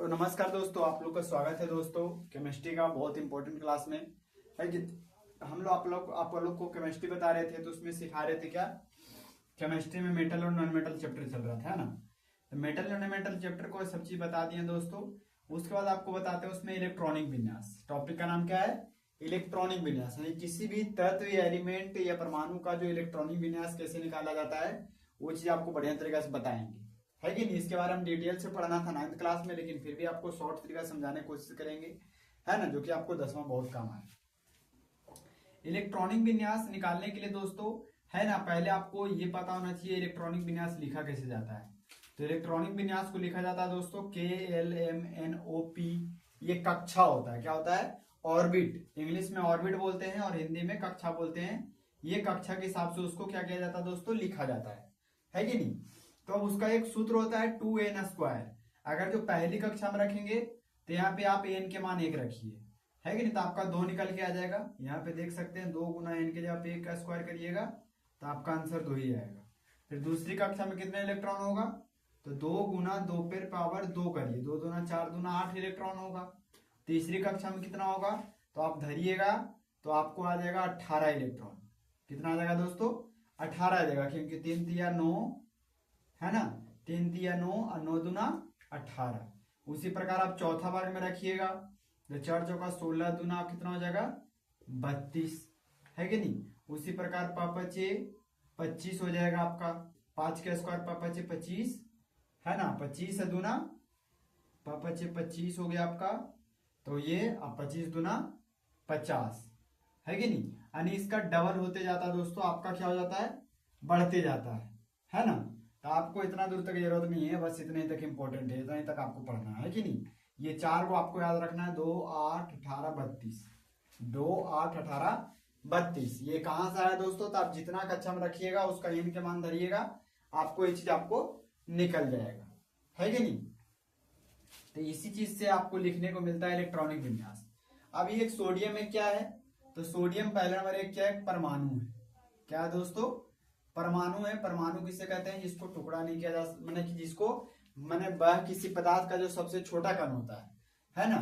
तो नमस्कार दोस्तों, आप लोग का स्वागत है दोस्तों केमिस्ट्री का बहुत इंपॉर्टेंट क्लास में। है कि हम लोग आप लोग को केमिस्ट्री बता रहे थे, तो उसमें सिखा रहे थे क्या, केमिस्ट्री में मेटल और नॉन मेटल चैप्टर चल रहा था, है ना। तो मेटल और नॉन मेटल चैप्टर को सब चीज बता दिए दोस्तों। उसके बाद आपको बताते हैं उसमें इलेक्ट्रॉनिक विन्यास। टॉपिक का नाम क्या है? इलेक्ट्रॉनिक विन्यास। यानी किसी भी तत्व या एलिमेंट या परमाणु का जो इलेक्ट्रॉनिक विन्यास कैसे निकाला जाता है, वो चीज आपको बढ़िया तरीके से बताएंगे, है कि नहीं। इसके बारे में डिटेल से पढ़ना था 9th क्लास में, लेकिन फिर भी आपको शॉर्ट तरीका समझाने की कोशिश करेंगे, है ना, जो कि आपको 10वां बहुत काम आए। इलेक्ट्रॉनिक विन्यास निकालने के लिए दोस्तों, है ना, पहले आपको ये पता होना चाहिए इलेक्ट्रॉनिक विन्यास लिखा कैसे जाता है। तो इलेक्ट्रॉनिक विन्यास को लिखा जाता है दोस्तों KLMNOP। ये कक्षा होता है, क्या होता है? ऑर्बिट। इंग्लिश में ऑर्बिट बोलते हैं और हिंदी में कक्षा बोलते हैं। ये कक्षा के हिसाब से उसको क्या किया जाता है दोस्तों? लिखा जाता है कि नहीं। तो उसका एक सूत्र होता है 2n²। अगर जो पहली कक्षा में रखेंगे तो यहाँ पे आप n के मान 1 रखिए, है कि नहीं, तो आपका 2 निकल के आ जाएगा। यहाँ पे देख सकते हैं 2 गुना n के जब आप 1 का स्क्वायर करिएगा तो आपका आंसर 2 ही आएगा। फिर दूसरी कक्षा में कितने इलेक्ट्रॉन होगा? तो 2 गुना 2 पर पावर 2 करिए, 2 दूना 4 दूना 8 इलेक्ट्रॉन होगा। तीसरी कक्षा में कितना होगा? तो आप धरिएगा तो आपको आ जाएगा 18 इलेक्ट्रॉन। कितना आ जाएगा दोस्तों? 18 आ जाएगा, क्योंकि 3 तिया 9, है ना, 3 तिया 9 और 9 दूना 18। उसी प्रकार आप चौथा वर्ग में रखिएगा तो 4 चौका 16 दूना कितना हो जाएगा? 32, है कि नहीं। उसी प्रकार पापचे 25 हो जाएगा आपका। 5 के स्क्वायर पापचे 25, है ना, 25 दूना पापचे 25 हो गया आपका। तो ये अब 25 दूना 50, है कि नहीं। यानी इसका डबल होते जाता है दोस्तों, आपका क्या हो जाता है? बढ़ते जाता है ना। तो आपको इतना दूर तक जरूरत नहीं है, बस इतने तक इंपॉर्टेंट है, इतने तक आपको पढ़ना है कि नहीं। ये 4 को आपको याद रखना है, 2 8 18 32, 2 8 18 32। ये कहां से आया दोस्तों? तो आप जितना कक्षा में रखिएगा उसका n के मान धरिएगा, आपको ये चीज आपको निकल जाएगा, है कि नहीं। तो इसी चीज से आपको लिखने को मिलता है इलेक्ट्रॉनिक विन्यास। अब ये एक सोडियम में क्या है? तो सोडियम पहले नंबर एक क्या है? परमाणु है। क्या है दोस्तों? परमाणु है। परमाणु किसे कहते हैं? जिसको टुकड़ा नहीं किया जा, मैंने कि जिसको मैंने वह किसी पदार्थ का जो सबसे छोटा कण होता है ना,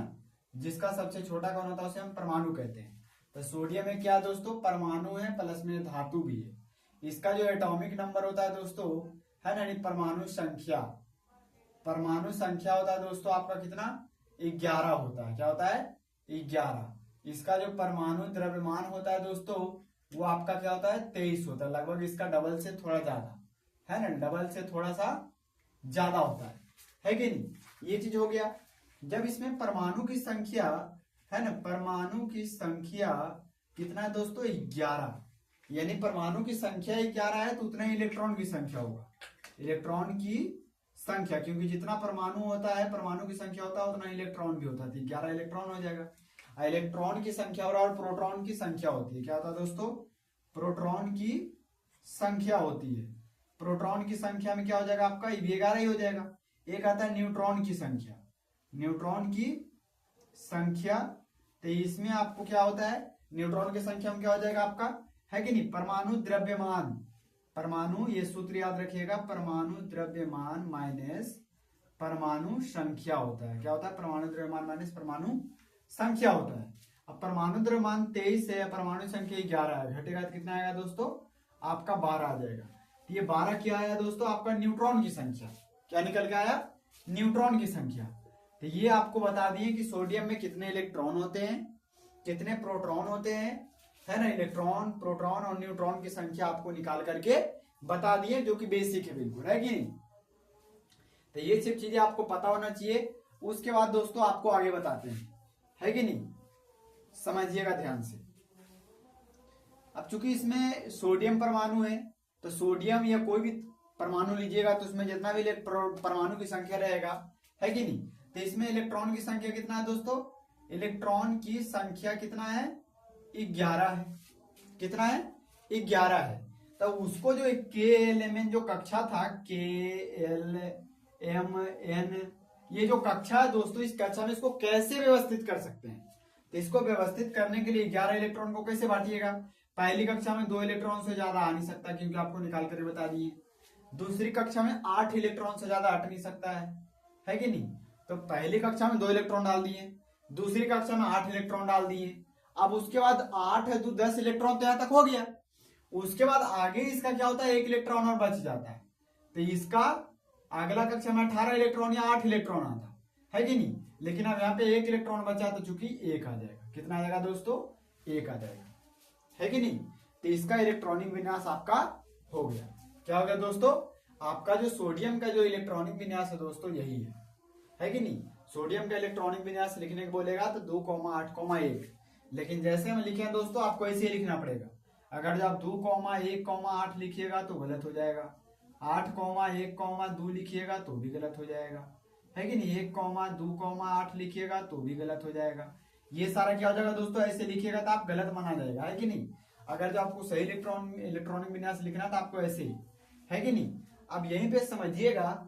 जिसका सबसे छोटा कण होता है उसे हम परमाणु कहते हैं। तो सोडियम में क्या दोस्तों? परमाणु है, प्लस में धातु भी है। इसका जो एटॉमिक नंबर होता है दोस्तों, है ना, परमाणु संख्या, परमाणु संख्या होता है दोस्तों आपका कितना? 11 होता है। क्या होता है? 11। इसका जो परमाणु द्रव्यमान होता है दोस्तों, वो आपका क्या होता है? 23 होता है। लगभग इसका डबल से थोड़ा ज्यादा, है ना, डबल से थोड़ा सा ज्यादा होता है कि नहीं। ये चीज हो गया। जब इसमें परमाणु की संख्या, है ना, परमाणु की संख्या कितना है दोस्तों? 11। यानी परमाणु की संख्या 11 है तो उतना ही इलेक्ट्रॉन की संख्या होगा। इलेक्ट्रॉन की संख्या, क्योंकि जितना परमाणु होता है, परमाणु की संख्या होता है, उतना इलेक्ट्रॉन भी होता है। 11 इलेक्ट्रॉन हो जाएगा। इलेक्ट्रॉन की संख्या और प्रोटॉन की संख्या होती है। क्या होता है दोस्तों? प्रोटॉन की संख्या होती है। प्रोटॉन की संख्या में क्या हो जाएगा आपका? 11 ही हो जाएगा। एक आता है न्यूट्रॉन की संख्या। न्यूट्रॉन की संख्या, तो इसमें आपको क्या होता है? न्यूट्रॉन की संख्या में क्या हो जाएगा आपका, है कि नहीं, परमाणु द्रव्यमान। परमाणु, ये सूत्र याद रखिएगा, परमाणु द्रव्यमान माइनस परमाणु संख्या होता है। क्या होता है? परमाणु द्रव्यमान माइनस परमाणु संख्या होता है। अब परमाणु द्रव्यमान 23 है, परमाणु संख्या 11 है, घटेगा तो कितना आएगा दोस्तों? आपका 12 आ जाएगा। तो ये 12 क्या आया दोस्तों? आपका न्यूट्रॉन की संख्या। क्या निकल के आया? न्यूट्रॉन की संख्या। तो ये आपको बता दिए कि सोडियम में कितने इलेक्ट्रॉन होते हैं, कितने प्रोटॉन होते हैं, है ना। इलेक्ट्रॉन, प्रोटॉन और न्यूट्रॉन की संख्या आपको निकाल करके बता दिए, जो कि बेसिक है बिल्कुल, है कि नहीं। तो ये सब चीजें आपको पता होना चाहिए। उसके बाद दोस्तों आपको आगे बताते हैं, है कि नहीं, समझिएगा ध्यान से। अब चूंकि इसमें सोडियम परमाणु है, तो सोडियम या कोई भी परमाणु लीजिएगा तो उसमें जितना भी परमाणु की संख्या रहेगा, है कि नहीं। तो इसमें इलेक्ट्रॉन की संख्या कितना है दोस्तों? इलेक्ट्रॉन की संख्या कितना है? 11 है। कितना है? 11 है। तो उसको जो KLMN जो कक्षा था, KLMN, ये जो कक्षा है दोस्तों, इस कक्षा में इसको कैसे व्यवस्थित कर सकते हैं? तो इसको व्यवस्थित करने के लिए 11 इलेक्ट्रॉन को कैसे बांटिएगा? पहली कक्षा में 2 इलेक्ट्रॉन से ज्यादा आ नहीं सकता, क्योंकि आपको निकाल कर बता दिए। दूसरी कक्षा में 8 इलेक्ट्रॉन से ज्यादा हट नहीं सकता है कि नहीं। तो पहली कक्षा में 2 इलेक्ट्रॉन डाल दिए, दूसरी कक्षा में 8 इलेक्ट्रॉन डाल दिए। अब उसके बाद 8 है तो 10 इलेक्ट्रॉन तो यहां तक हो गया। उसके बाद आगे इसका क्या होता है, 1 इलेक्ट्रॉन और बच जाता है। तो इसका अगला कक्षा में 18 इलेक्ट्रॉन या 8 इलेक्ट्रॉन आता है कि नहीं। लेकिन अब यहाँ पे 1 इलेक्ट्रॉन बचा तो चूंकि 1 आ जाएगा। कितना आ जाएगा दोस्तों, 1 आ जाएगा, है कि नहीं। तो इसका इलेक्ट्रॉनिक विन्यास आपका हो गया। क्या हो गया दोस्तों, आपका जो सोडियम का जो इलेक्ट्रॉनिक विन्यास है दोस्तों यही है कि नहीं। सोडियम का इलेक्ट्रॉनिक विन्यास लिखने को बोलेगा तो 2,8,1। लेकिन जैसे हम लिखे हैं दोस्तों, आपको ऐसे ही लिखना पड़ेगा। अगर जब 2,1,8 लिखिएगा तो गलत हो जाएगा, 8,1,2 लिखिएगा तो भी गलत हो जाएगा, है कि नहीं। 1,2,8 लिखिएगा तो भी गलत हो जाएगा। ये सारा क्या हो जाएगा दोस्तों, ऐसे लिखिएगा तो आप गलत माना जाएगा, है कि नहीं। अगर जो आपको सही इलेक्ट्रॉनिक विन्यास लिखना तो आपको ऐसे ही, है कि नहीं। अब यहीं पे समझिएगा,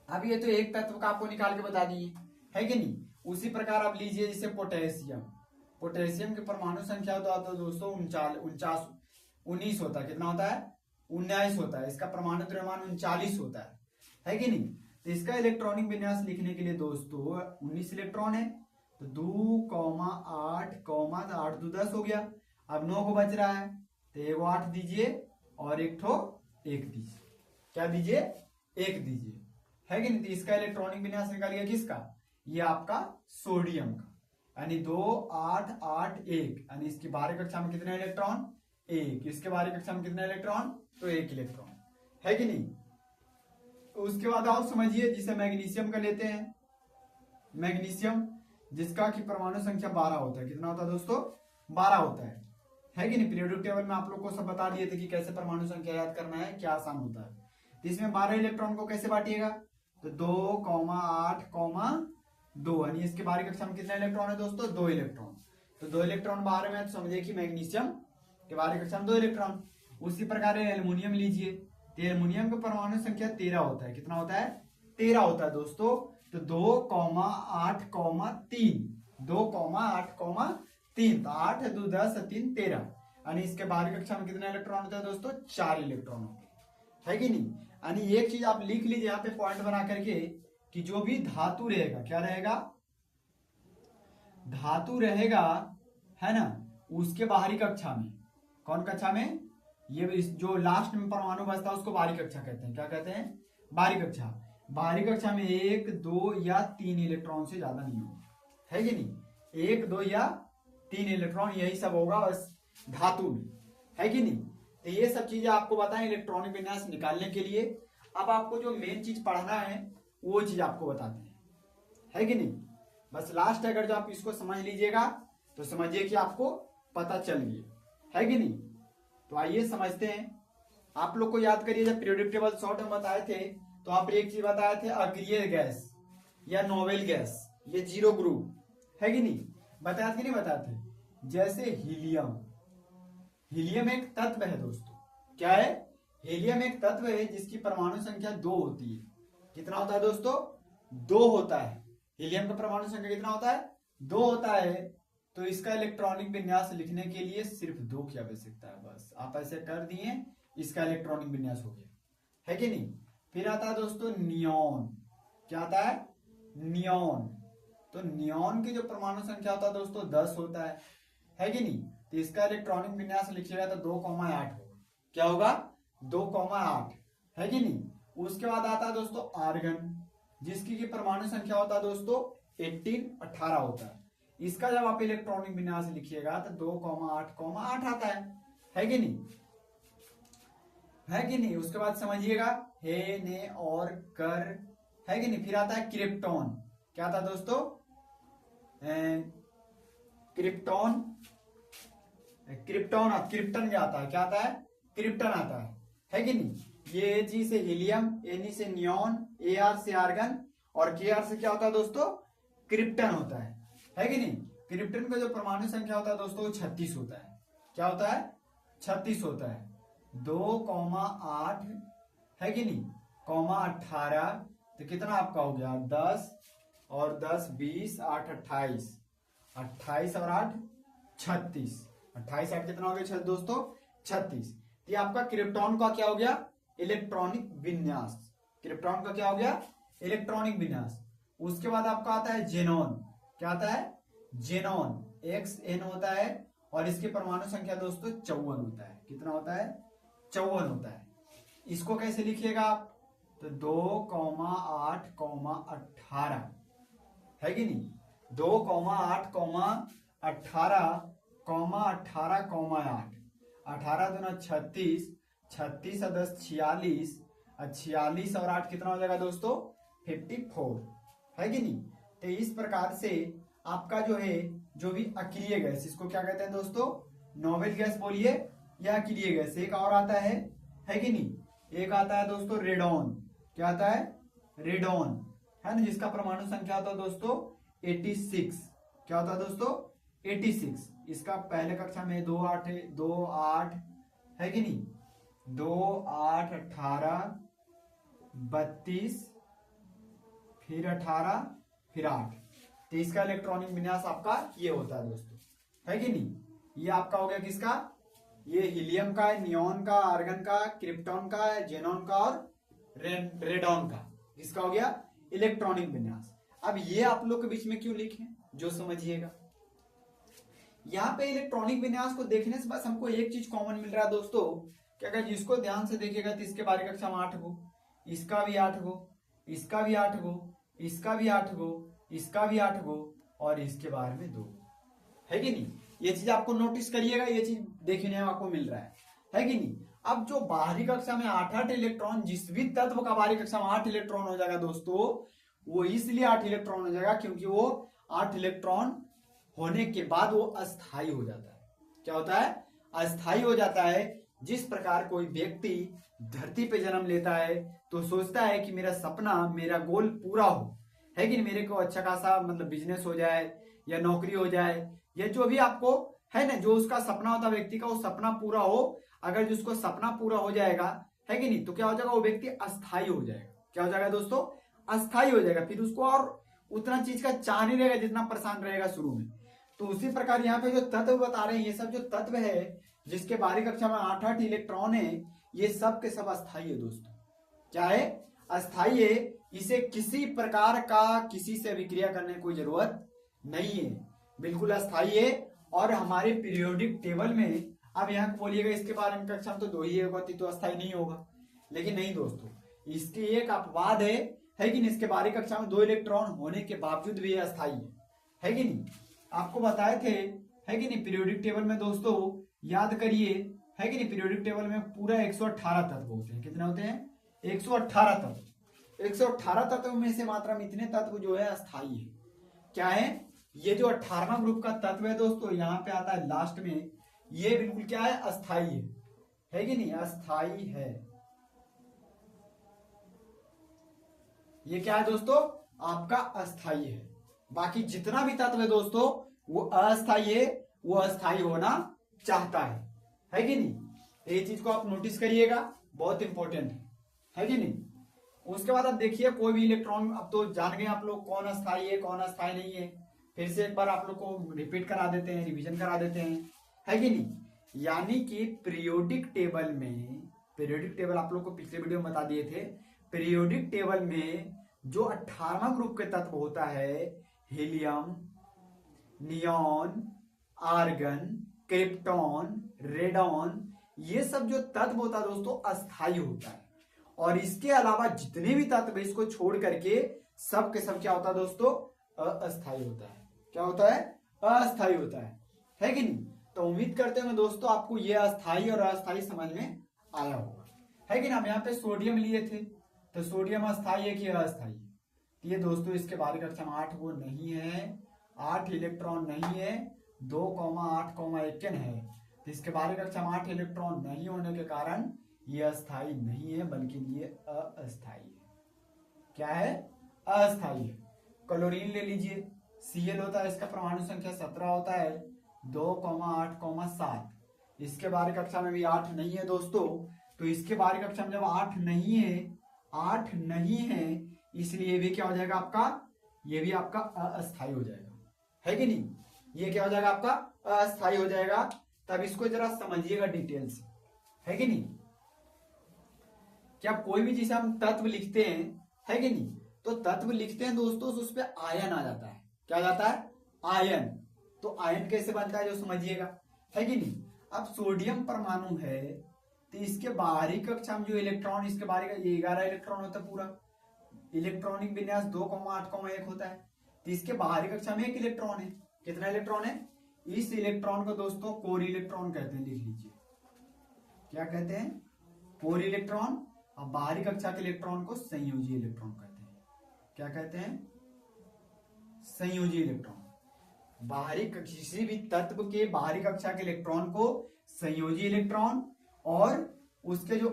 अब ये तो एक तत्व का आपको निकाल के बता दिए, है कि नहीं। उसी प्रकार आप लीजिए जैसे पोटेशियम। पोटेशियम की परमाणु संख्या होता है दोस्तों 19 होता है। कितना होता है, 19 होता है। इसका परमाणु द्रव्यमान 39 होता है कि नहीं। तो इसका इलेक्ट्रॉनिक विन्यास लिखने के लिए दोस्तों 19 इलेक्ट्रॉन है, तो 2,8, 8 2 10 हो गया। अब 9 को बच रहा है तो एगो 8 दीजिए और एक दीजिए। क्या दीजिए, 1 दीजिए, है कि नहीं। तो इसका इलेक्ट्रॉनिक विन्यास निकालिए किसका, ये आपका सोडियम का, यानी 2 8 8 1, यानी इसकी बाहरी कक्षा में कितने इलेक्ट्रॉन, 1। इसके बाहरी कक्षा में कितने इलेक्ट्रॉन, तो 1 इलेक्ट्रॉन, है कि नहीं। उसके बाद आप समझिए जिसे मैग्नीशियम का लेते हैं। मैग्नीशियम जिसका की परमाणु संख्या 12 होता है। कितना होता है दोस्तों, 12 होता है कि नहीं। पीरियोडिक टेबल में आप लोग को सब बता दिए थे कि कैसे परमाणु संख्या याद करना है, क्या आसान होता है। तो इसमें 12 इलेक्ट्रॉन को कैसे बांटिएगा, तो 2,8,2, यानी इसके बाहरी कक्षा में कितने इलेक्ट्रॉन है दोस्तों, 2 इलेक्ट्रॉन। तो 2 इलेक्ट्रॉन बाहर में, तो समझिए कि मैग्नीशियम के बाहरी कक्षा में 2 इलेक्ट्रॉन। उसी प्रकार एल्युमिनियम लीजिए, तो एल्युमिनियम का परमाणु संख्या 13 होता है। कितना होता है, 13 होता है दोस्तों। तो 2,8,3, 2,8,3, तो 8 2 10 3 13, यानी इसके बाहरी कक्षा में कितने इलेक्ट्रॉन होता है दोस्तों, 4 इलेक्ट्रॉन होते हैं, है कि नहीं। यानी एक चीज आप लिख लीजिए यहाँ पे पॉइंट बना करके कि जो भी धातु रहेगा, क्या रहेगा, धातु रहेगा, है ना, उसके बाहरी कक्षा में, कौन कक्षा में, ये जो लास्ट में परमाणु बचता है उसको बाहरी कक्षा कहते हैं। क्या कहते हैं, बाहरी कक्षा। बाहरी कक्षा में 1 2 या 3 इलेक्ट्रॉन से ज्यादा नहीं होगा, है कि नहीं। 1 2 या 3 इलेक्ट्रॉन, यही सब होगा बस धातु में, है कि नहीं। तो ये सब चीजें आपको बताएं इलेक्ट्रॉनिक विन्यास निकालने के लिए। अब आपको जो मेन चीज पढ़ना है वो चीज आपको बताते हैं, है कि नहीं। बस लास्ट अगर जो आप इसको समझ लीजिएगा तो समझिए कि आपको पता चल गया, है कि नहीं। तो आइए समझते हैं। आप लोग को याद करिए, जब पीरियोडिक टेबल शॉर्ट में बताए थे तो आप एक चीज बताए थे, अक्रिय गैस या नोवेल गैस, ये 0 ग्रुप, है कि नहीं। बताया थे कि नहीं बताए थे। जैसे हीलियम, हीलियम एक तत्व है दोस्तों। क्या है, हीलियम एक तत्व है जिसकी परमाणु संख्या 2 होती है। कितना होता है दोस्तों, 2 होता है। हीलियम का परमाणु संख्या कितना होता है, 2 होता है। तो इसका इलेक्ट्रॉनिक विन्यास लिखने के लिए सिर्फ 2 की आवश्यकता है, बस आप ऐसे कर दिए, इसका इलेक्ट्रॉनिक विन्यास हो गया, है कि नहीं। फिर आता है दोस्तों नियॉन। क्या आता है, नियॉन। तो नियॉन की जो परमाणु संख्या होता है दोस्तों 10 होता है कि नहीं। तो इसका इलेक्ट्रॉनिक विन्यास लिखिएगा तो 2,8 होगा। क्या होगा, 2,8, है कि नहीं। उसके बाद आता है दोस्तों आर्गन, जिसकी की परमाणु संख्या होता है दोस्तों 18 होता है। इसका जब आप इलेक्ट्रॉनिक विन्यास लिखिएगा तो 2,8,8 आता है कि नहीं, है कि नहीं। उसके बाद समझिएगा हे, ने और कर, है कि नहीं। फिर आता है क्रिप्टॉन। क्या आता है दोस्तों, क्रिप्टॉन, क्रिप्टन क्या आता है, क्या आता है, क्रिप्टन आता है कि नहीं। ये Ag से हीलियम, Na से नियॉन, Ar से आर्गन और Kr से क्या होता है दोस्तों, क्रिप्टन होता है कि नहीं। क्रिप्टन का जो परमाणु संख्या होता है दोस्तों 36 होता है। क्या होता है, 36 होता है। 2,8, है कि नहीं, 18, तो कितना आपका हो गया 10 और 10 20, 8 28, 28 और 8 36, 28 8 कितना हो गया दोस्तों, 36। ये आपका क्रिप्टॉन का क्या हो गया, इलेक्ट्रॉनिक विन्यास। क्रिप्टॉन का क्या हो गया, इलेक्ट्रॉनिक विन्यास। उसके बाद आपका आता है जेनॉन। क्या आता है? जेनॉन। XN होता है और इसकी परमाणु संख्या दोस्तों 54 होता है। कितना होता है? 54 होता है। इसको कैसे लिखिएगा आप? तो 2,8,18 है कि नहीं? 2,8,18,18,8 18 दूना 36, 36 और 10 46, 46 और 8 कितना हो जाएगा दोस्तों? 54 है कि नहीं? तो इस प्रकार से आपका जो है जो भी अक्रिय गैस, इसको क्या कहते हैं दोस्तों? नोबेल गैस बोलिए या अक्रिय गैस। एक और आता है कि नहीं? एक आता है दोस्तों रेडॉन। क्या आता है? रेडॉन, है ना, जिसका परमाणु संख्या होता है दोस्तों 86। क्या होता है दोस्तों? 86। इसका पहले कक्षा में 2 8 है कि नहीं? 2 8 18 32 फिर 18 फिर 8। तो इसका इलेक्ट्रॉनिक विन्यास आपका ये होता है दोस्तों, है कि नहीं? ये आपका हो गया किसका? ये हीलियम का, नियॉन का, आर्गन का, क्रिप्टॉन का, जेनॉन का और रेडॉन का। इसका हो गया इलेक्ट्रॉनिक विन्यास। अब ये आप लोग के बीच में क्यों लिखे, जो समझिएगा। यहाँ पे इलेक्ट्रॉनिक विन्यास को देखने से बस हमको एक चीज कॉमन मिल रहा है दोस्तों, कि अगर जिसको ध्यान से देखिएगा तो इसके बारे कक्षा में 8 गो, इसका भी 8 गो, इसका भी 8 गो, इसका भी 8 गो, इसका भी 8 गो और इसके बारे में 2, है कि नहीं? ये चीज आपको नोटिस करिएगा, ये चीज देखने में आपको मिल रहा है कि नहीं? अब जो बाहरी कक्षा में 8 इलेक्ट्रॉन, जिस भी तत्व का बाहरी कक्षा में 8 इलेक्ट्रॉन हो जाएगा दोस्तों, वो इसलिए 8 इलेक्ट्रॉन हो जाएगा क्योंकि वो 8 इलेक्ट्रॉन होने के बाद वो अस्थायी हो जाता है। क्या होता है? अस्थायी हो जाता है। जिस प्रकार कोई व्यक्ति धरती पे जन्म लेता है तो सोचता है कि मेरा सपना, मेरा गोल पूरा हो, है कि मेरे को अच्छा खासा मतलब बिजनेस हो जाए या नौकरी हो जाए या जो भी आपको है ना, जो उसका सपना होता है व्यक्ति का, वो सपना पूरा हो। अगर जिसको सपना पूरा हो जाएगा, है कि नहीं, तो क्या हो जाएगा? वो व्यक्ति अस्थायी हो जाएगा। क्या हो जाएगा दोस्तों? अस्थायी हो जाएगा। फिर उसको और उतना चीज का चाह नहीं रहेगा जितना परेशान रहेगा शुरू में। तो उसी प्रकार यहाँ पे जो तत्व बता रहे हैं, ये सब जो तत्व है जिसके बाहरी कक्षा में 8 इलेक्ट्रॉन है, ये सब के सब अस्थायी है दोस्तों। क्या है? अस्थायी है। इसे किसी प्रकार का किसी से अभिक्रिया करने की कोई जरूरत नहीं है, बिल्कुल अस्थायी है। और हमारे पीरियोडिक टेबल में, अब यहाँ बोलिएगा इसके बारे में कक्षा में तो 2 ही होगा तो अस्थायी नहीं होगा, लेकिन नहीं दोस्तों, इसकी एक अपवाद है कि नहीं? इसके बाहरी कक्षा में 2 इलेक्ट्रॉन होने के बावजूद भी अस्थायी है कि नहीं? आपको बताए थे, है कि नहीं? पीरियोडिक टेबल में दोस्तों याद करिए, है कि नहीं? पीरियोडिक टेबल में पूरा 118 तत्व होते हैं। कितने होते हैं? 118 तत्व। 118 तत्व में से मात्रा में इतने तत्व जो है अस्थायी है। क्या है? ये जो 18वां ग्रुप का तत्व है दोस्तों, यहाँ पे आता है लास्ट में, ये बिल्कुल क्या है? अस्थायी है कि नहीं? अस्थायी है। ये क्या है दोस्तों? आपका अस्थायी है। बाकी जितना भी तत्व है दोस्तों वो अस्थायी है, वो अस्थायी होना चाहता है कि नहीं? ये चीज को आप नोटिस करिएगा, बहुत इंपॉर्टेंट है कि नहीं? उसके बाद आप देखिए कोई भी इलेक्ट्रॉन, अब तो जान गए आप लोग कौन अस्थायी है कौन अस्थायी नहीं है। फिर से एक बार आप लोग को रिपीट करा देते हैं, रिवीजन करा देते हैं, है कि नहीं? यानी कि पीरियोडिक टेबल में, पीरियोडिक टेबल आप लोग को पिछले वीडियो में बता दिए थे, पीरियोडिक टेबल में जो 18वां ग्रुप के तत्व होता है, helium, neon, argon, krypton, radon, ये सब जो तत्व होता है दोस्तों अस्थायी होता है। और इसके अलावा जितने भी तत्व इसको छोड़ करके सब के सब क्या होता है दोस्तों? अस्थायी होता है। क्या होता है? अस्थायी होता है कि नहीं? तो उम्मीद करते हैं दोस्तों आपको ये अस्थायी और अस्थायी समझ में आया होगा, है कि ना? हम यहाँ पे सोडियम लिए थे, तो सोडियम अस्थायी है कि अस्थायी? ये दोस्तों इसके बाहरी कक्षा में 8 वो नहीं है, 8 इलेक्ट्रॉन नहीं है, 2,8,1 है। तो इसके बाहरी कक्षा में 8 इलेक्ट्रॉन नहीं होने के कारण ये अस्थायी नहीं है, बल्कि ये अस्थायी है। क्या है? अस्थायी है। क्लोरीन ले लीजिए, Cl होता है, इसका परमाणु संख्या 17 होता है, 2,8,7। इसके बाहरी कक्षा में भी 8 नहीं है दोस्तों। तो इसके बाहरी कक्षा में जब 8 नहीं है, इसलिए भी क्या हो जाएगा आपका? ये भी आपका अस्थायी हो जाएगा, है कि नहीं? ये क्या हो जाएगा आपका? अस्थायी हो जाएगा। तब इसको जरा समझिएगा डिटेल से, है कि नहीं? क्या कोई भी चीज हम तत्व लिखते हैं, है कि नहीं, तो तत्व लिखते हैं दोस्तों तो उस पर आयन आ जाता है। क्या आ जाता है? आयन। तो आयन कैसे बनता है जो समझिएगा, है कि नहीं। अब सोडियम परमाणु है तो इसके बाहरी कक्षा में जो इलेक्ट्रॉन, इसके बाहरी का 11 इलेक्ट्रॉन होता है पूरा। इलेक्ट्रॉनिक विन्यास 2,8,1 होता है। तो इसके बाहरी कक्षा में 1 इलेक्ट्रॉन है। कितना इलेक्ट्रॉन है? इस इलेक्ट्रॉन को दोस्तों कोर इलेक्ट्रॉन कहते हैं, लिख लीजिए। क्या कहते हैं? Core electron. और बाहरी कक्षा के इलेक्ट्रॉन को संयोजी इलेक्ट्रॉन कहते हैं। क्या कहते हैं? संयोजी इलेक्ट्रॉन। बाहरी किसी भी तत्व के बाहरी कक्षा के इलेक्ट्रॉन को संयोजी इलेक्ट्रॉन, और उसके जो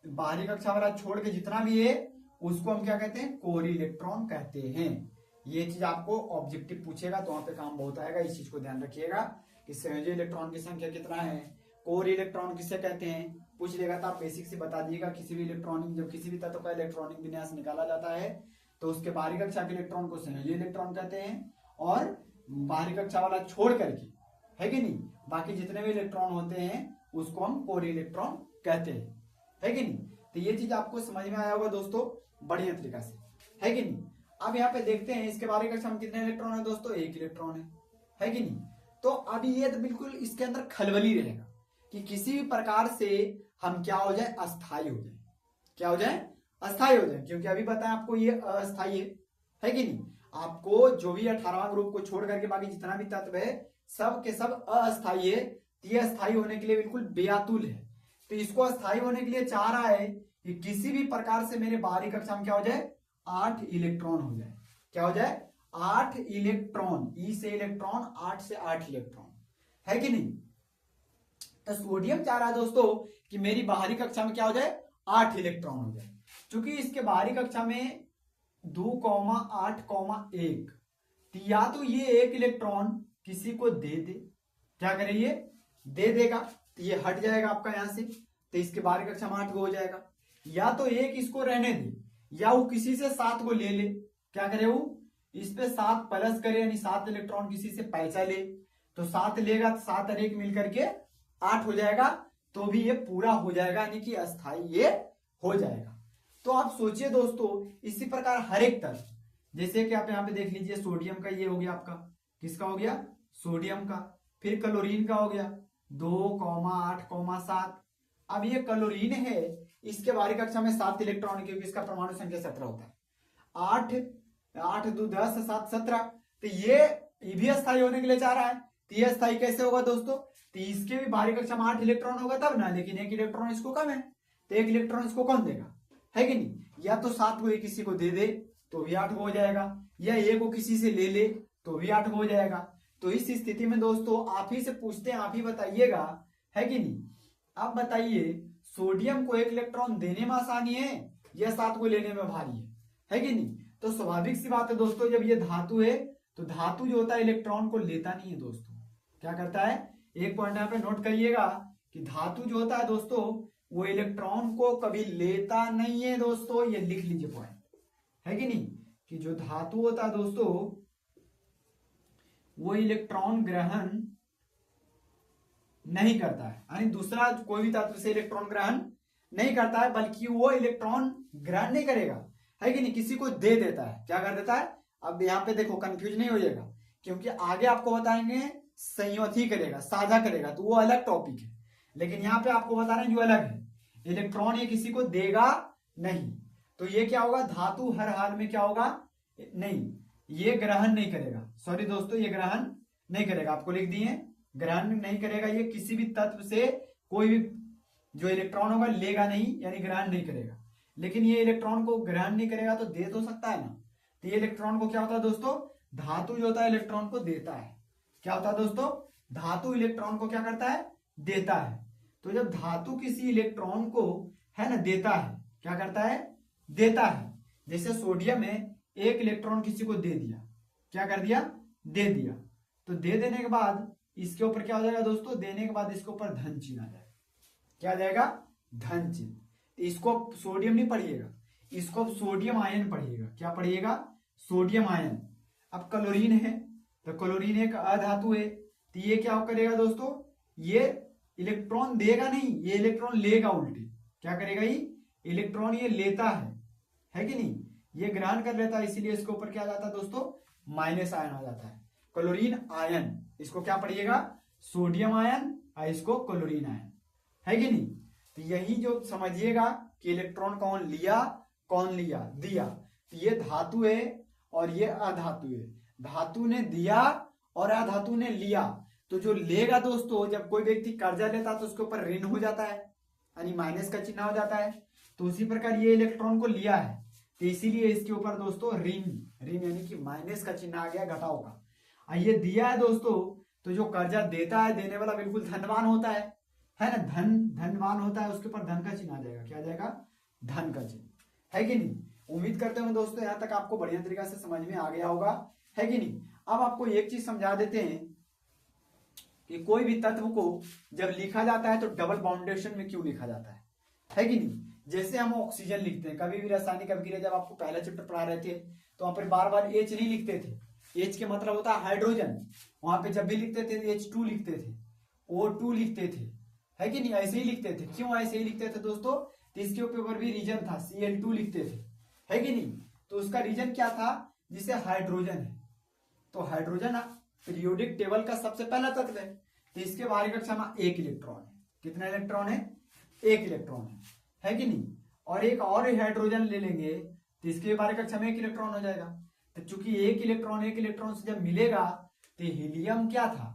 बाहरी कक्षा वाला छोड़ के जितना भी है उसको हम क्या कहते हैं? कोर इलेक्ट्रॉन कहते हैं। ये चीज आपको ऑब्जेक्टिव पूछेगा तो वहां पे काम बहुत आएगा, इस चीज को ध्यान रखिएगा कि संयोजी इलेक्ट्रॉन की संख्या कितना है, कोर इलेक्ट्रॉन किसे कहते हैं, पूछ लेगा तो आप बेसिक से बता दिएगा। किसी भी इलेक्ट्रॉनिक, जब किसी भी तत्व का इलेक्ट्रॉनिक विन्यास निकाला जाता है तो उसके बाहरी कक्षा के इलेक्ट्रॉन को संयोजी इलेक्ट्रॉन कहते हैं, और बाहरी कक्षा वाला छोड़ करके, है कि नहीं, बाकी जितने भी इलेक्ट्रॉन होते हैं उसको हम कोर इलेक्ट्रॉन कहते हैं, है कि नहीं। तो ये चीज आपको समझ में आया होगा दोस्तों बढ़िया तरीका से, है कि नहीं। अब यहाँ पे देखते हैं इसके बाहरी कक्षा में कितने इलेक्ट्रॉन है दोस्तों? 1 इलेक्ट्रॉन है कि नहीं। तो अभी ये तो बिल्कुल इसके अंदर खलबली रहेगा कि किसी भी प्रकार से हम क्या हो जाए? अस्थायी हो जाए। क्या हो जाए? अस्थायी हो जाए, क्योंकि अभी बताएं आपको ये अस्थायी है कि नहीं। आपको जो भी 18वां ग्रुप को छोड़ करके बाकी जितना भी तत्व है सब के सब अस्थायी है। ये अस्थायी होने के लिए बिल्कुल बेअतुल है। तो इसको अस्थायी होने के लिए चाह रहा है कि किसी भी प्रकार से मेरे बाहरी कक्षा में क्या हो जाए? 8 इलेक्ट्रॉन हो जाए। क्या हो जाए? 8 इलेक्ट्रॉन। ई से इलेक्ट्रॉन, 8 से 8 इलेक्ट्रॉन, है कि नहीं। तो सोडियम चाह रहा है दोस्तों कि मेरी बाहरी कक्षा में क्या हो जाए? 8 इलेक्ट्रॉन हो जाए। क्योंकि इसके बाहरी कक्षा में 2,8,1, या तो ये 1 इलेक्ट्रॉन किसी को दे दे, क्या करे? ये दे देगा तो ये हट जाएगा आपका यहां से, तो इसके बाहरी कक्षा में 8 हो जाएगा। या तो 1 इसको रहने दे, या वो किसी से 7 को ले ले। क्या करे? वो इस पे 7 प्लस करे, यानी 7 इलेक्ट्रॉन किसी से पैसा ले, तो 7 लेगा तो 7 और 1 मिलकर के 8 हो जाएगा। तो भी ये पूरा हो जाएगा, यानी कि अस्थायी ये हो जाएगा। तो आप सोचिए दोस्तों, इसी प्रकार हर एक तत्व, जैसे कि आप यहाँ पे देख लीजिए, सोडियम का ये हो गया आपका, किसका हो गया? सोडियम का। फिर क्लोरीन का हो गया 2,8,7। अब ये क्लोरीन है, इसके बाहरी कक्षा में 7 इलेक्ट्रॉन, क्योंकि इसका परमाणु संख्या 17 होता है। 8 8 2 10 7 17। तो ये भी अस्थायी होने के लिए चाह रहा है। तो ये अस्थायी कैसे होगा दोस्तों? तो इसके भी बाहरी कक्षा में 8 इलेक्ट्रॉन होगा तब ना, लेकिन 1 इलेक्ट्रॉन इसको कम है, तो 1 इलेक्ट्रॉन इसको कौन देगा? है कि नहीं। या तो 7 को किसी को दे दे तो भी 8 हो जाएगा, या 1 को किसी से ले ले तो भी 8 हो जाएगा। तो इस स्थिति में दोस्तों आप ही से पूछते हैं, आप ही बताइएगा, है कि नहीं। आप बताइए, सोडियम को 1 इलेक्ट्रॉन देने में आसानी है या 7 को लेने में भारी है कि नहीं। तो स्वाभाविक सी बात है दोस्तों, जब ये धातु है तो धातु जो होता है इलेक्ट्रॉन को लेता नहीं है दोस्तों। क्या करता है? एक पॉइंट यहाँ पे नोट करिएगा कि धातु जो होता है दोस्तों वो इलेक्ट्रॉन को कभी लेता नहीं है दोस्तों। ये लिख लीजिए पॉइंट, है कि नहीं, कि जो धातु होता है दोस्तों वो इलेक्ट्रॉन ग्रहण नहीं करता है, यानी दूसरा कोई भी तत्व से इलेक्ट्रॉन ग्रहण नहीं करता है, बल्कि वो इलेक्ट्रॉन ग्रहण नहीं करेगा, है कि नहीं, किसी को दे देता है। क्या कर देता है? अब यहाँ पे देखो कंफ्यूज नहीं हो जाएगा, क्योंकि आगे आपको बताएंगे संयोजी करेगा, साझा करेगा, तो वो अलग टॉपिक है। लेकिन यहाँ पे आपको बता रहे हैं जो अलग है, इलेक्ट्रॉन ये किसी को देगा नहीं। तो ये क्या होगा? धातु हर हाल में क्या होगा? नहीं, ये ग्रहण नहीं करेगा। सॉरी दोस्तों, ये ग्रहण नहीं करेगा, आपको लिख दिए, ग्रहण नहीं करेगा। ये किसी भी तत्व से कोई भी जो इलेक्ट्रॉन होगा लेगा नहीं, यानी ग्रहण नहीं करेगा। लेकिन ये इलेक्ट्रॉन को ग्रहण नहीं करेगा तो दे तो सकता है ना। तो ये इलेक्ट्रॉन को क्या होता है दोस्तों? धातु जो होता है इलेक्ट्रॉन को देता है। क्या होता है दोस्तों? धातु इलेक्ट्रॉन को क्या करता है? देता है। तो जब धातु किसी इलेक्ट्रॉन को, है ना, देता है, क्या करता है? देता है। जैसे सोडियम में 1 इलेक्ट्रॉन किसी को दे दिया, क्या कर दिया? दे दिया। तो दे देने के बाद इसके ऊपर क्या हो जाएगा दोस्तों? देने के बाद इसके ऊपर धन चिन्ह आ जाएगा। क्या आ जाएगा? धन चिन्ह। इसको सोडियम नहीं पढ़िएगा, इसको सोडियम आयन पढ़िएगा। क्या पढ़िएगा? Sodium ion. अब क्लोरीन है तो क्लोरीन एक अधातु है, तो ये क्या करेगा दोस्तों? ये इलेक्ट्रॉन देगा नहीं, ये इलेक्ट्रॉन लेगा उल्टी। क्या करेगा? ये इलेक्ट्रॉन ये लेता है कि नहीं, ये ग्रहण कर लेता है, इसीलिए इसके ऊपर क्या आ जाता है दोस्तों, माइनस आयन आ जाता है। क्लोरीन आयन, इसको क्या पढ़िएगा, सोडियम आयन, और इसको क्लोरीन आयन, है कि नहीं। तो यही जो समझिएगा कि इलेक्ट्रॉन कौन लिया, कौन लिया, दिया। तो ये धातु है और ये अधातु है। धातु ने दिया और अधातु ने लिया। तो जो लेगा दोस्तों, जब कोई व्यक्ति कर्जा लेता है तो उसके ऊपर ऋण हो जाता है, यानी माइनस का चिन्ह हो जाता है। तो उसी प्रकार ये इलेक्ट्रॉन को लिया है, तो इसीलिए इसके ऊपर दोस्तों ऋण, ऋण यानी कि माइनस का चिन्ह आ गया, घटाओ का। और ये दिया है दोस्तों, तो जो कर्जा देता है, देने वाला बिल्कुल धनवान होता है ना, धनवान होता है, उसके ऊपर धन का चिन्ह आ जाएगा। क्या आ जाएगा, धन का चिन्ह, है कि नहीं। उम्मीद करते हैं दोस्तों यहाँ तक आपको बढ़िया तरीका से समझ में आ गया होगा, है कि नहीं। अब आपको एक चीज समझा देते हैं कि कोई भी तत्व को जब लिखा जाता है तो डबल बाउंडेशन में क्यों लिखा जाता है कि नहीं। जैसे हम ऑक्सीजन लिखते हैं, कभी भी रासायनिक अभिक्रिया जब आपको पहला चैप्टर पढ़ा रहे थे तो वहां पर बार बार एच नहीं लिखते थे। एच के मतलब होता है हाइड्रोजन, वहां पे जब भी लिखते थे H2 लिखते थे, O2 लिखते थे, है कि नहीं, ऐसे ही लिखते थे। क्यों ऐसे ही लिखते थे दोस्तों, तो इसके ऊपर भी रीजन था, Cl2 लिखते थे, है कि नहीं। तो उसका रीजन क्या था, जिसे हाइड्रोजन है। तो हाइड्रोजन पीरियोडिक टेबल का सबसे पहला तत्व है, तो इसके बाहरी कक्षा में 1 इलेक्ट्रॉन है। कितना इलेक्ट्रॉन है, 1 इलेक्ट्रॉन है कि नहीं। और एक और हाइड्रोजन ले लेंगे तो इसके बाहरी कक्षा में 1 इलेक्ट्रॉन हो जाएगा। तो चूंकि 1 इलेक्ट्रॉन से जब मिलेगा, तो हीलियम क्या था,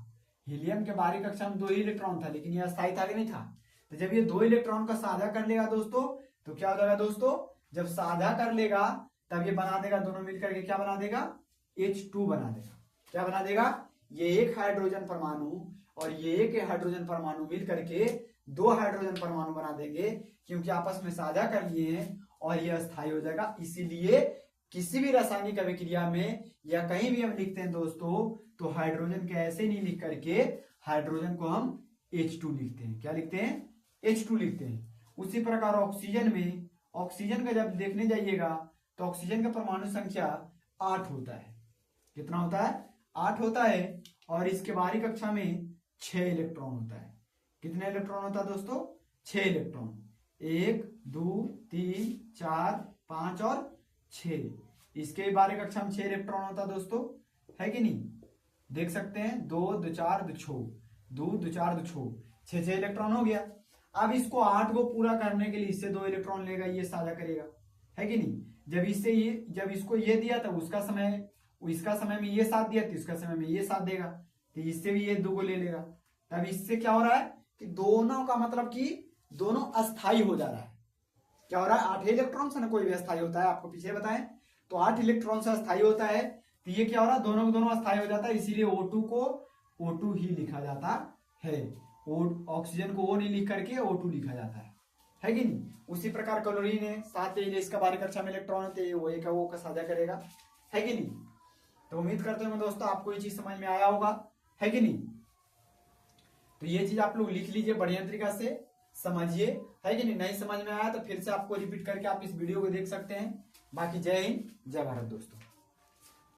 हीलियम के बाहरी कक्षा में 2 ही इलेक्ट्रॉन था, लेकिन यह अस्थायी था कि नहीं था। तो जब ये 2 इलेक्ट्रॉन का साझा कर लेगा दोस्तों, तो क्या हो जाएगा दोस्तों, जब साझा कर लेगा तब ये बना देगा, दोनों मिलकर के क्या बना देगा, H2 बना देगा। क्या बना देगा, ये एक हाइड्रोजन परमाणु और ये एक हाइड्रोजन परमाणु मिल करके 2 हाइड्रोजन परमाणु बना देंगे, क्योंकि आपस में साझा कर लिए हैं और ये अस्थायी हो जाएगा। इसीलिए किसी भी रासायनिक अभिक्रिया में या कहीं भी हम लिखते हैं दोस्तों, तो हाइड्रोजन के ऐसे नहीं लिख करके हाइड्रोजन को हम H2 लिखते हैं। क्या लिखते हैं, H2 लिखते हैं। उसी प्रकार ऑक्सीजन में, ऑक्सीजन का जब देखने जाइएगा तो ऑक्सीजन का परमाणु संख्या 8 होता है। कितना होता है, 8 होता है। और इसके बाहरी कक्षा में 6 इलेक्ट्रॉन होता है। कितने इलेक्ट्रॉन होता है दोस्तों, 6 इलेक्ट्रॉन, 1 2 3 4 5 और 6। इसके बाहरी कक्षा में 6 इलेक्ट्रॉन होता है दोस्तों, है कि नहीं। देख सकते हैं 2 2 4 2 6, 2 2 4 2 6, 6 इलेक्ट्रॉन हो गया। अब इसको 8 को पूरा करने के लिए इससे 2 इलेक्ट्रॉन लेगा, ये साझा करेगा, है कि नहीं। जब इसको ये दिया तो इसका समय में ये साथ दिया तो इसका समय में ये साथ देगा, तो इससे भी ये 2 को ले लेगा। तब इससे क्या हो रहा है कि दोनों का मतलब कि दोनों अस्थाई हो जा रहा है। क्या हो रहा है, 8 इलेक्ट्रॉन से ना कोई भी अस्थाई होता है, आपको पीछे बताएं, तो 8 इलेक्ट्रॉन से अस्थाई होता है। तो ये क्या हो रहा है, दोनों अस्थाई हो जाता है, इसीलिए O2 को O2 ही लिखा जाता है। ऑक्सीजन को O नहीं लिख करके O2 लिखा जाता है कि नहीं। उसी प्रकार क्लोरीन है, 7 इसका बाहरी कक्षा में इलेक्ट्रॉन होते हैं, वो एक वो का साझा करेगा, है कि नहीं। तो उम्मीद करते हैं दोस्तों आपको ये चीज समझ में आया होगा, है कि नहीं। तो ये चीज आप लोग लिख लीजिए, बढ़िया तरीका से समझिए, है कि नहीं समझ में आया तो फिर से आपको रिपीट करके आप इस वीडियो को देख सकते हैं। बाकी जय हिंद, जय भारत दोस्तों।